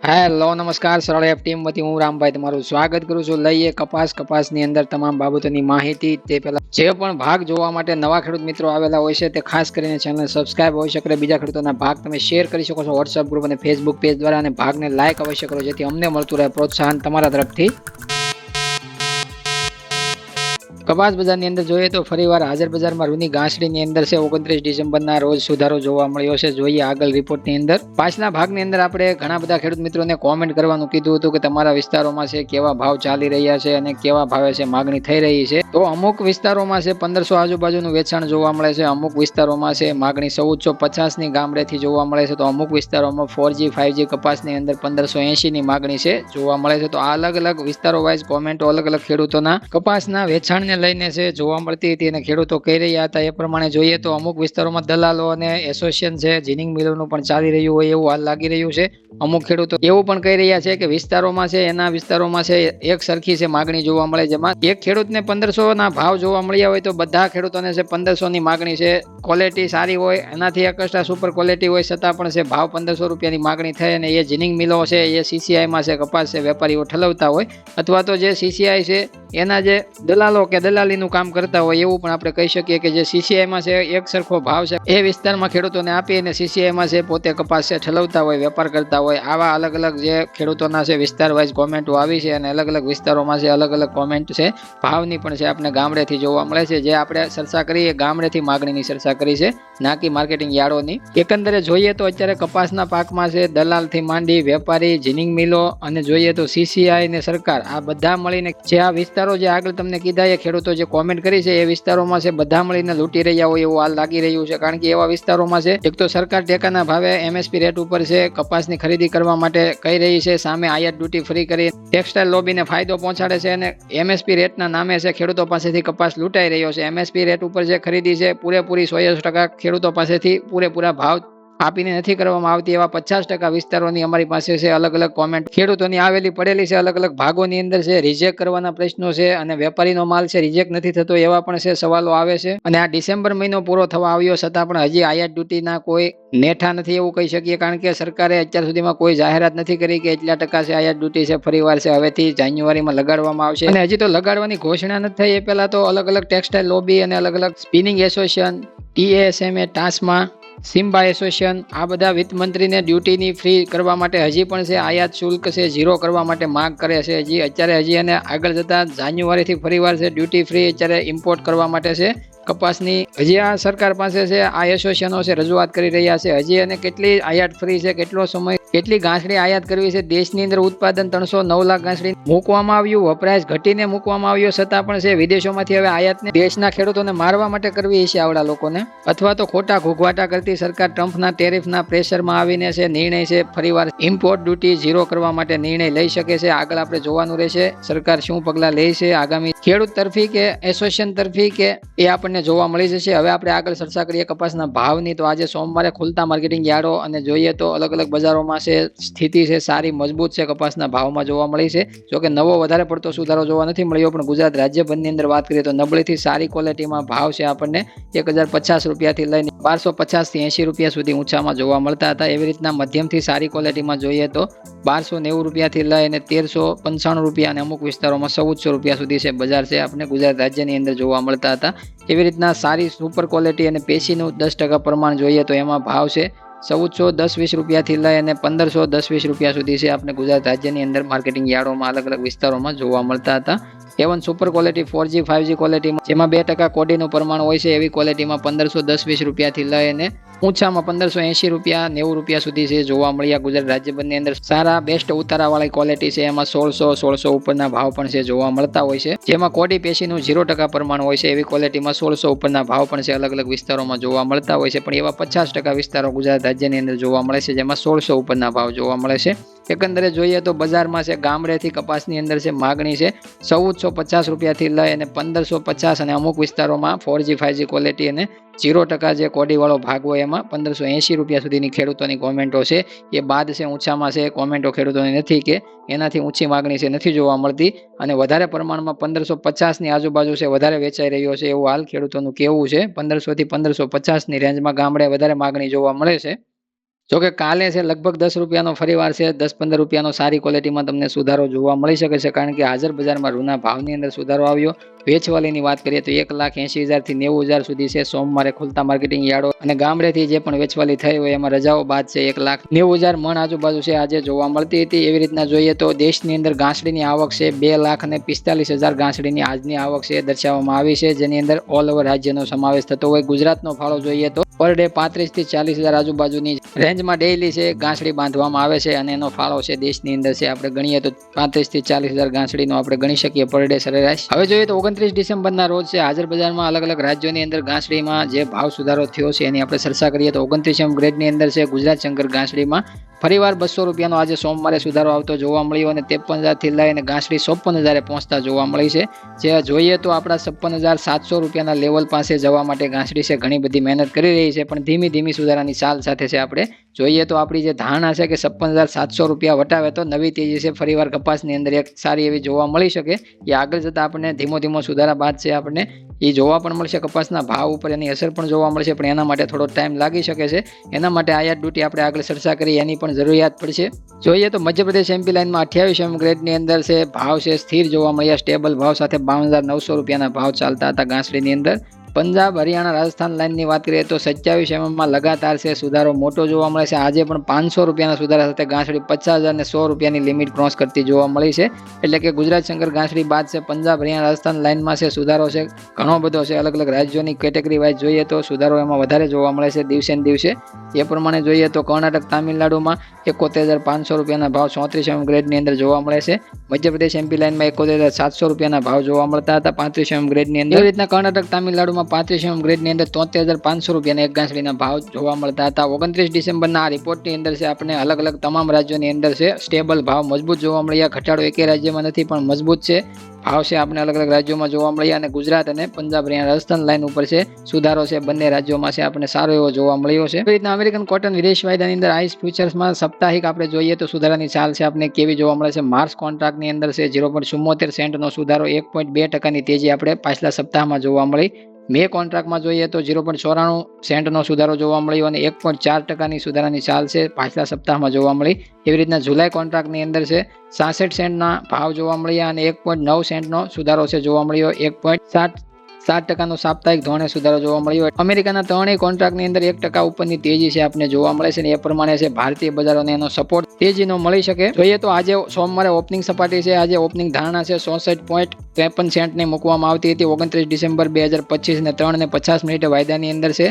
Hello નમસ્કાર સરળ app team વતી હું રામભાઈ તમારું સ્વાગત કરું છું. લઈએ કપાસની અંદર તમામ બાબતોની માહિતી. તે પહેલા જે પણ ભાગ જોવા માટે નવા ખેડૂત મિત્રો આવેલા હોય છે તે ખાસ કરીને ચેનલ સબસ્ક્રાઇબ હોઈ શકે, બીજા ખેડૂતોના ભાગ તમે શેર કરી શકો છો વોટ્સઅપ ગ્રુપ અને ફેસબુક પેજ દ્વારા, અને ભાગને લાઇક અવશ્ય કરો જેથી અમને મળતું રહે પ્રોત્સાહન તમારા તરફથી. કપાસ બજારની અંદર જોઈએ તો ફરીવાર હાજર બજારમાં રૂની ગાંસડીની અંદર છે 29 ડિસેમ્બરના રોજ સુધારો જોવા મળ્યો છે. જોઈએ આગળ રિપોર્ટની અંદર. પાછલા ભાગની અંદર આપણે ઘણા બધા ખેડૂત મિત્રોને કોમેન્ટ કરવાનું કીધું હતું કે તમારા વિસ્તારોમાં છે કેવા ભાવ ચાલી રહ્યા છે અને કેવા ભાવે છે માગણી થઈ રહી છે. તો અમુક વિસ્તારોમાં છે 1500 આજુબાજુનું વેચાણ જોવા મળે છે, અમુક વિસ્તારોમાં છે માગણી 1450 ની ગામડેથી જોવા મળે છે, તો અમુક વિસ્તારોમાં 4G 5G કપાસની અંદર 1580 ની માગણી છે જોવા મળે છે. તો આ અલગ અલગ વિસ્તારો વાઇઝ કોમેન્ટો અલગ અલગ ખેડૂતોના કપાસના વેચાણને લઈને છે જોવા મળતી હતી અને ખેડૂતો કહી રહ્યા હતા એ પ્રમાણે જોઈએ તો અમુક વિસ્તારોમાં દલાલો અને એસોસિએશન છે જીનિંગ મિલોનું પણ ચાલી રહ્યું હોય એવું હાલ લાગી રહ્યું છે. અમુક ખેડૂતો એવું પણ કહી રહ્યા છે કે વિસ્તારોમાં છે એના વિસ્તારોમાં છે એક સરખી છે માગણી જોવા મળે, જેમાં એક ખેડૂતને 1500 ના ભાવ જોવા મળ્યા હોય તો બધા ખેડૂતોને છે 1500 ની માગણી છે. ક્વોલિટી સારી હોય, એનાથી એકસ્ટ્રા સુપર ક્વોલિટી હોય છતાં પણ છે ભાવ 1500 રૂપિયાની માગણી થઈ, અને એ જીનિંગ મિલો છે એ સીસીઆઈમાં છે કપાસ છે વેપારીઓ ઠલવતા હોય, અથવા તો જે સીસીઆઈ છે એના જે દલાલો કે દલાલીનું કામ કરતા હોય એવું પણ આપણે કહી શકીએ કે જે સીસીઆઈમાં છે એક સરખો ભાવ છે એ વિસ્તારમાં ખેડૂતોને આપી અને સીસીઆઈમાં છે પોતે કપાસ છે ઠલવતા હોય, વેપાર કરતા હોય. આવા અલગ અલગ જે ખેડૂતોના છે વિસ્તાર વાઇઝ કોમેન્ટો આવી છે અને અલગ અલગ વિસ્તારોમાં છે અલગ અલગ કોમેન્ટ છે ભાવની પણ છે આપણે ગામડેથી જોવા મળે છે. જે આપણે ચર્ચા કરીએ ગામડેથી માગણીની ચર્ચા કરી છે, નાકી માર્કેટિંગ યાર્ડોની. એકંદરે જોઈએ તો અત્યારે કપાસના પાકમાં છે દલાલથી માંડી વેપારી, જીનિંગ મિલો અને જોઈએ તો સીસીઆઈ ને સરકાર, આ બધા મળીને જે આ વિસ્તારો જે આગળ તમને કીધા એ ખેડૂતો જે કોમેન્ટ કરી છે એ વિસ્તારોમાં છે બધા મળીને લૂંટી રહ્યા હોય એવું હાલ લાગી રહ્યું છે. કારણ કે એવા વિસ્તારોમાં છે એક તો સરકાર ટેકાના ભાવે MSP રેટ ઉપર છે કપાસની ખરીદી કરવા માટે કહી રહી છે, સામે આયાત ડ્યુટી ફ્રી કરી ટેક્સટાઇલ લોબીને ફાયદો પહોંચાડે છે અને MSP રેટના નામે છે ખેડૂતો પાસેથી કપાસ લૂંટાઈ રહ્યો છે. MSP રેટ ઉપર જે ખરીદી છે પૂરેપૂરી 100% ખેડૂતો પાસેથી પૂરેપૂરા ભાવ આપીને નથી કરવામાં આવતી. એવા 50% વિસ્તારોની અમારી પાસે છે અલગ અલગ કોમેન્ટ ખેડૂતોની આવેલી પડેલી છે. અલગ અલગ ભાગોની અંદર છે રિજેક્ટ કરવાના પ્રશ્નો છે અને વેપારીનો માલ છે રિજેક્ટ નથી થતો એવા પણ છે સવાલો આવે છે. અને આ ડિસેમ્બર મહિનો પૂરો થવા આવ્યો છતાં પણ હજી આયાત ડ્યુટીના કોઈ નેઠા નથી એવું કહી શકીએ, કારણ કે સરકારે અત્યાર સુધીમાં કોઈ જાહેરાત નથી કરી કે એટલા ટકા છે આયાત ડ્યુટી છે ફરીવાર છે હવેથી જાન્યુઆરીમાં લગાડવામાં આવશે. અને હજી તો લગાડવાની ઘોષણા નથી થઈ એ પહેલા તો અલગ અલગ ટેક્સટાઇલ લોબી અને અલગ અલગ spinning association, TASMA, TASMA, SIMA association આ બધા વિત્ત મંત્રીને ડ્યુટીની ફ્રી કરવા માટે હજી પણ છે આયાત શુલ્ક છે 0 કરવા માટે માંગ કરે છે. હજી અત્યારે હજી અને આગળ જતા જાન્યુઆરીથી ફરીવાર છે ડ્યુટી ફ્રી અત્યારે ઇમ્પોર્ટ કરવા માટે છે કપાસની હજી આ સરકાર પાસે છે આ એસોસિએશનો છે રજૂઆત કરી રહ્યા છે. હજી અને કેટલી આયાત ફ્રી છે, કેટલો સમય, કેટલી ગાંસડી આયાત કરવી છે. દેશની અંદર ઉત્પાદન 309 લાખ ગાંસડી મૂકવામાં આવ્યું, વપરાશ ઘટીને મૂકવામાં આવ્યો છતાં પણ છે વિદેશોમાંથી હવે આયાતને દેશના ખેડૂતોને મારવા માટે કરવી છે આવડા લોકોને, અથવા તો ખોટા ઘૂઘવાટા કરતી સરકાર ટ્રમ્પના ટેરિફના પ્રેશરમાં આવીને છે નિર્ણય છે ફરીવાર ઇમ્પોર્ટ ડ્યુટી 0 કરવા માટે નિર્ણય લઈ શકે છે. આગળ આપણે જોવાનું રહેશે સરકાર શું પગલાં લે છે આગામી ખેડૂત તરફી કે એસોસિએશન તરફી કે એ આપણને જોવા મળી જશે. હવે આપણે આગળ ચર્ચા કરીએ કપાસના ભાવની. તો આજે સોમવારે ખુલતા માર્કેટિંગ યાર્ડો અને જોઈએ તો અલગ અલગ બજારોમાં છે સ્થિતિ છે સારી મજબૂત છે કપાસના ભાવમાં જોવા મળી છે. જોકે નવો વધારે પડતો સુધારો જોવા નથી મળ્યો, પણ ગુજરાત રાજ્યભરની અંદર વાત કરીએ તો નબળીથી સારી ક્વોલિટીમાં ભાવ છે આપણને 1050 રૂપિયાથી લઈને 1250 થી 80 રૂપિયા સુધી ઊંચામાં જોવા મળતા હતા. એવી રીતના મધ્યમથી સારી ક્વોલિટીમાં જોઈએ તો 1290 રૂપિયાથી લઈને 1395 રૂપિયા અને અમુક વિસ્તારોમાં 1400 રૂપિયા સુધી છે બજાર છે આપણે ગુજરાત રાજ્યની અંદર જોવા મળતા હતા. એવી રીતના સારી સુપર ક્વોલિટી અને પેશીનું 10% પ્રમાણ જોઈએ તો એમાં ભાવ છે 1410-20 રૂપિયાથી લઈ અને 1510-20 રૂપિયા સુધી છે આપણે ગુજરાત રાજ્યની અંદર માર્કેટિંગ યાર્ડોમાં અલગ અલગ વિસ્તારોમાં જોવા મળતા હતા. A1 super quality 4G 5G ક્વોલિટીમાં જેમાં 2% કોડીનું પ્રમાણ હોય છે એવી ક્વોલિટીમાં 1510-20 રૂપિયાથી લઈ અને ઊંચામાં 1580 રૂપિયા 90 રૂપિયા સુધી છે જોવા મળ્યા. ગુજરાત રાજ્યભરની અંદર સારા બેસ્ટ ઉતારાવાળી ક્વોલિટી છે એમાં 1600 ઉપરના ભાવ પણ છે જોવા મળતા હોય છે. જેમાં કોડી પેશીનું 0% પ્રમાણ હોય છે એવી ક્વોલિટીમાં 1600 ઉપરના ભાવ પણ છે અલગ અલગ વિસ્તારોમાં જોવા મળતા હોય છે. પણ એવા 50% વિસ્તારો ગુજરાત રાજ્યની અંદર જોવા મળે છે જેમાં 1600 ઉપરના ભાવ જોવા મળે છે. એકંદરે જોઈએ તો બજારમાં છે ગામડેથી કપાસની અંદર છે માગણી છે 1450 રૂપિયાથી લઈ અને 1550 અને અમુક વિસ્તારોમાં 4G 5G ક્વોલિટી અને 0% જે કોડીવાળો ભાગ હોય એમાં 1580 રૂપિયા સુધીની ખેડૂતોની કોમેન્ટો છે. એ બાદ છે ઊંચામાં છે કોમેન્ટો ખેડૂતોની નથી કે એનાથી ઊંચી માગણી છે નથી જોવા મળતી, અને વધારે પ્રમાણમાં 1550 ની આજુબાજુ છે વધારે વેચાઈ રહ્યો છે એવું હાલ ખેડૂતોનું કહેવું છે. 1500 થી 1550 ની રેન્જમાં ગામડે વધારે માગણી જોવા મળે છે. જોકે કાલે છે લગભગ 10 રૂપિયાનો ફરીવાર છે 10-15 રૂપિયાનો સારી ક્વોલિટીમાં તમને સુધારો જોવા મળી શકે છે, કારણ કે હાજર બજારમાં રૂના ભાવની અંદર સુધારો આવ્યો. વેચવાલીની વાત કરીએ તો 1,80,000 થી 90,000 સુધી છે. સોમવારે ખુલતા માર્કેટિંગ યાર્ડો અને ગામડેથી જે પણ વેચવાલી થઈ હોય એમાં રજાઓ બાદ છે 1,90,000 મણ આજુબાજુ છે આજે જોવા મળતી હતી. એવી રીતના જોઈએ તો દેશની અંદર ઘાસડીની આવક છે 2,45,000 ઘાસડીની આજની આવક છે દર્શાવવામાં આવી છે, જેની અંદર ઓલ ઓવર રાજ્યનો સમાવેશ થતો હોય. ગુજરાતનો ફાળો જોઈએ તો પર ડે 35,000 થી 40,000 આજુબાજુની રેન્જમાં ડેઈલી છે ઘાસડી બાંધવામાં આવે છે, અને એનો ફાળો છે દેશની અંદર છે આપણે ગણીએ તો 35,000 થી 40,000 ઘાસડીનો આપણે ગણી શકીએ પર ડે સરેરાશ. હવે જોઈએ તો 29 ડિસેમ્બરના રોજ છે હાજર બજારમાં અલગ અલગ રાજ્યોની અંદર ઘાસડીમાં જે ભાવ સુધારો થયો છે એની આપણે ચર્ચા કરીએ તો 29 ગ્રેડની અંદર છે ગુજરાત શંકર ઘાસડીમાં ફરીવાર 200 રૂપિયાનો આજે સોમવારે સુધારો આવતો જોવા મળ્યો, અને 53,000 થી લઈને ઘાસડી 54,000 પહોંચતા જોવા મળી છે. જે જોઈએ તો આપણા 56,700 રૂપિયાના લેવલ પાસે જવા માટે ઘાસડી છે ઘણી બધી મહેનત કરી રહી છે, પણ ધીમી ધીમી સુધારાની ચાલ સાથે છે. આપણે જોઈએ તો આપણી જે ધારણા છે કે 56,700 રૂપિયા વટાવે તો નવી તેજી છે ફરીવાર કપાસની અંદર એક સારી એવી જોવા મળી શકે. એ આગળ જતા આપણને ધીમો ધીમો સુધારા બાદ છે આપણને એ જોવા પણ મળશે. કપાસના ભાવ ઉપર એની અસર પણ જોવા મળશે, પણ એના માટે થોડો ટાઈમ લાગી શકે છે. એના માટે આયાત ડ્યુટી આપણે આગળ ચર્ચા કરી એની પણ જરૂરિયાત પડશે. જોઈએ તો મધ્યપ્રદેશ એમપી લાઇનમાં 28 ગ્રેડની અંદર છે ભાવ છે સ્થિર જોવા મળ્યા, સ્ટેબલ ભાવ સાથે 52,900 રૂપિયાના ભાવ ચાલતા હતા ઘાસડીની અંદર. પંજાબ હરિયાણા રાજસ્થાન લાઇનની વાત કરીએ તો 27 માં લગાતાર છે સુધારો મોટો જોવા મળે છે. આજે પણ 500 રૂપિયાના સુધારા સાથે ઘાસડી 50,000 ને 100 રૂપિયાની લિમિટ ક્રોસ કરતી જોવા મળી છે. એટલે કે ગુજરાત શંકર ઘાસડી બાદ છે પંજાબ હરિયાણા રાજસ્થાન લાઇનમાં છે સુધારો છે ઘણો બધો છે. અલગ અલગ રાજ્યોની કેટેગરી વાઇઝ જોઈએ તો સુધારો એમાં વધારે જોવા મળે છે દિવસે ને દિવસે. એ પ્રમાણે જોઈએ તો કર્ણાટક તામિલનાડુમાં 71,500 રૂપિયાના ભાવ 34 ગ્રેડની અંદર જોવા મળે છે. મધ્યપ્રદેશ એમપી લાઇનમાં 71,700 રૂપિયાના ભાવ જોવા મળતા હતા 35 ગ્રેડની અંદર. એવી રીતના કર્ણાટક તામિલનાડુમાં 35 ગ્રેડની અંદર 73,500 રૂપિયાના એક ઘાસડીના ભાવ જોવા મળતા હતા. 29 ડિસેમ્બરના આ રિપોર્ટની અંદર છે આપણે અલગ અલગ તમામ રાજ્યોની અંદર છે સ્ટેબલ ભાવ મજબૂત જોવા મળ્યા. ઘટાડો એકે રાજ્યમાં નથી પણ મજબૂત છે ભાવ છે આપણે અલગ અલગ રાજ્યોમાં જોવા મળ્યા, અને ગુજરાત અને પંજાબ હરિયાણા રાજસ્થાન લાઇન ઉપર છે સુધારો છે બંને રાજ્યોમાં છે આપણે સારો એવો જોવા મળ્યો છે. એવી રીતના અમેરિકન કોટન વિદેશ વાયદાની અંદર આઈસ ફ્યુચર્સમાં સાપ્તાહિક આપણે જોઈએ તો સુધારાની ચાલ છે આપણે કેવી જોવા મળે છે. માર્ચ કોન્ટ્રાક્ટની અંદર છે 0.74 સેન્ટનો સુધારો 1.2% તેજી આપણે પાછલા સપ્તાહમાં જોવા મળી. મે કોન્ટ્રાક્ટમાં જોઈએ તો 0.94 સેન્ટનો સુધારો જોવા મળ્યો, અને 1.4% સુધારાની ચાલ છે પાછલા સપ્તાહમાં જોવા મળી. એવી રીતના જુલાઈ કોન્ટ્રાક્ટની અંદર છે 66 સેન્ટના ભાવ જોવા મળ્યા, અને 1.9 સેન્ટનો સુધારો છે જોવા મળ્યો. 1.7% સાપ્તાહિક ધોરણે સુધારો જોવા મળ્યો. અમેરિકાના ત્રણેય કોન્ટ્રાક્ટની અંદર 1% ઉપરની તેજી છે આપણે જોવા મળે છે, અને એ પ્રમાણે છે ભારતીય બજારોને એનો સપોર્ટ તેજીનો મળી શકે. જોઈએ તો આજે સોમવારે ઓપનિંગ સપાટી છે, આજે ઓપનિંગ ધારણા છે 64.53 સેન્ટની મૂકવામાં આવતી હતી. 29 ડિસેમ્બર 2025 ને 3:50 વાયદાની અંદર છે.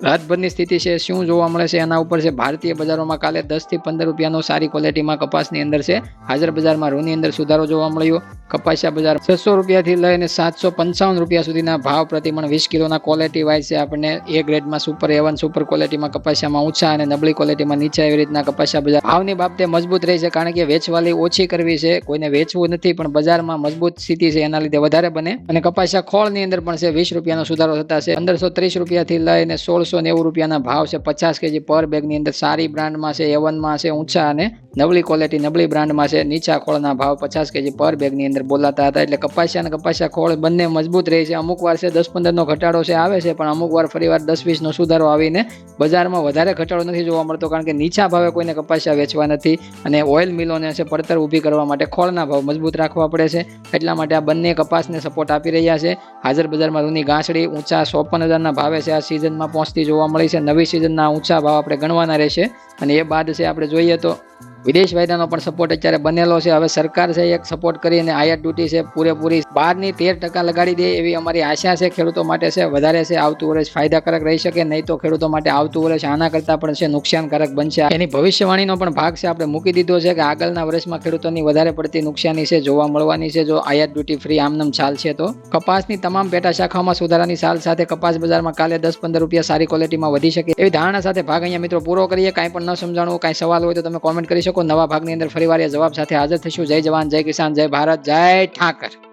રાતભરની સ્થિતિ છે શું જોવા મળે છે એના ઉપર છે. ભારતીય બજારોમાં કાલે 10 થી 15 રૂપિયાનો સારી ક્વોલિટીમાં કપાસની અંદર છે હાજર બજારમાં રૂની અંદર સુધારો જોવા મળ્યો. કપાસિયા બજાર 600 રૂપિયાથી લઈને 755 રૂપિયા સુધીના ભાવ પ્રતિમણ 20 કિલોના ક્વોલિટી વાઇઝ છે આપણને એ ગ્રેડમાં સુપર A1 સુપર ક્વોલિટીમાં કપાસિયામાં ઊંચા અને નબળી ક્વોલિટીમાં નીચા એવી રીતના કપાસિયા બજાર ભાવની બાબતે મજબૂત રહી છે, કારણ કે વેચવાલી ઓછી કરવી છે, કોઈને વેચવું નથી પણ બજારમાં મજબૂત સ્થિતિ છે એના લીધે વધારે બને. અને કપાસિયા ખોળની અંદર પણ છે 20 રૂપિયાનો સુધારો થતા છે 1530 રૂપિયાથી લઈને 1690 રૂપિયાના ભાવ છે 50 કેજી પર બેગની અંદર. સારી બ્રાન્ડમાં છે A1માં છે ઊંચા, અને નબળી ક્વોલિટી નબળી બ્રાન્ડમાં છે નીચા ખોળના ભાવ 50 કેજી પર બેગની અંદર બોલાતા હતા. એટલે કપાસિયા અને કપાસિયા ખોળ બંને મજબૂત રહે છે. અમુક વાર છે 10-15 ઘટાડો છે આવે છે, પણ અમુક વાર ફરીવાર 10-20 સુધારો આવીને બજારમાં વધારે ઘટાડો નથી જોવા મળતો, કારણ કે નીચા ભાવે કોઈને કપાસિયા વેચવા નથી, અને ઓઇલ મિલોને છે પડતર ઊભી કરવા માટે ખોળના ભાવ મજબૂત રાખવા પડે છે. એટલા માટે આ બંને કપાસને સપોર્ટ આપી રહ્યા છે. હાજર બજારમાં રૂની ઘાસડી ઊંચા 54,000ના ભાવે છે આ સિઝનમાં પહોંચતી જોવા મળી છે. નવી સિઝનના ઊંચા ભાવ આપણે ગણવાના રહેશે, અને એ બાદ છે આપણે જોઈએ તો વિદેશ વાયદાનો પણ સપોર્ટ અત્યારે બનેલો છે. હવે સરકાર છે એક સપોર્ટ કરીને આયાત ડ્યુટી છે પૂરેપૂરી 12% લગાડી દે એવી અમારી આશા છે. ખેડૂતો માટે છે વધારે છે આવતું વર્ષ ફાયદાકારક રહી શકે, નહીં તો ખેડૂતો માટે આવતું વર્ષ આના કરતાં પણ છે નુકસાનકારક બનશે. એની ભવિષ્યવાણીનો પણ ભાગ છે આપણે મૂકી દીધો છે કે આગળના વર્ષમાં ખેડૂતોની વધારે પડતી નુકસાની છે જોવા મળવાની છે જો આયાત ડ્યુટી ફ્રી આમનામ ચાલશે તો. કપાસની તમામ પેટા શાખાઓમાં સુધારાની ચાલ સાથે કપાસ બજારમાં કાલે 10-15 રૂપિયા સારી ક્વોલિટીમાં વધી શકે એવી ધારણા સાથે ભાગ અહીંયા મિત્રો પૂરો કરીએ. કાંઈ પણ ન સમજાણું, કાંઈ સવાલ હોય તો તમે કોમેન્ટ કરી શકો. નવા ભાગની અંદર ફરીવાર એ જવાબ સાથે હાજર થઈશું. જય જવાન, જય કિસાન, જય ભારત, જય ઠાકર.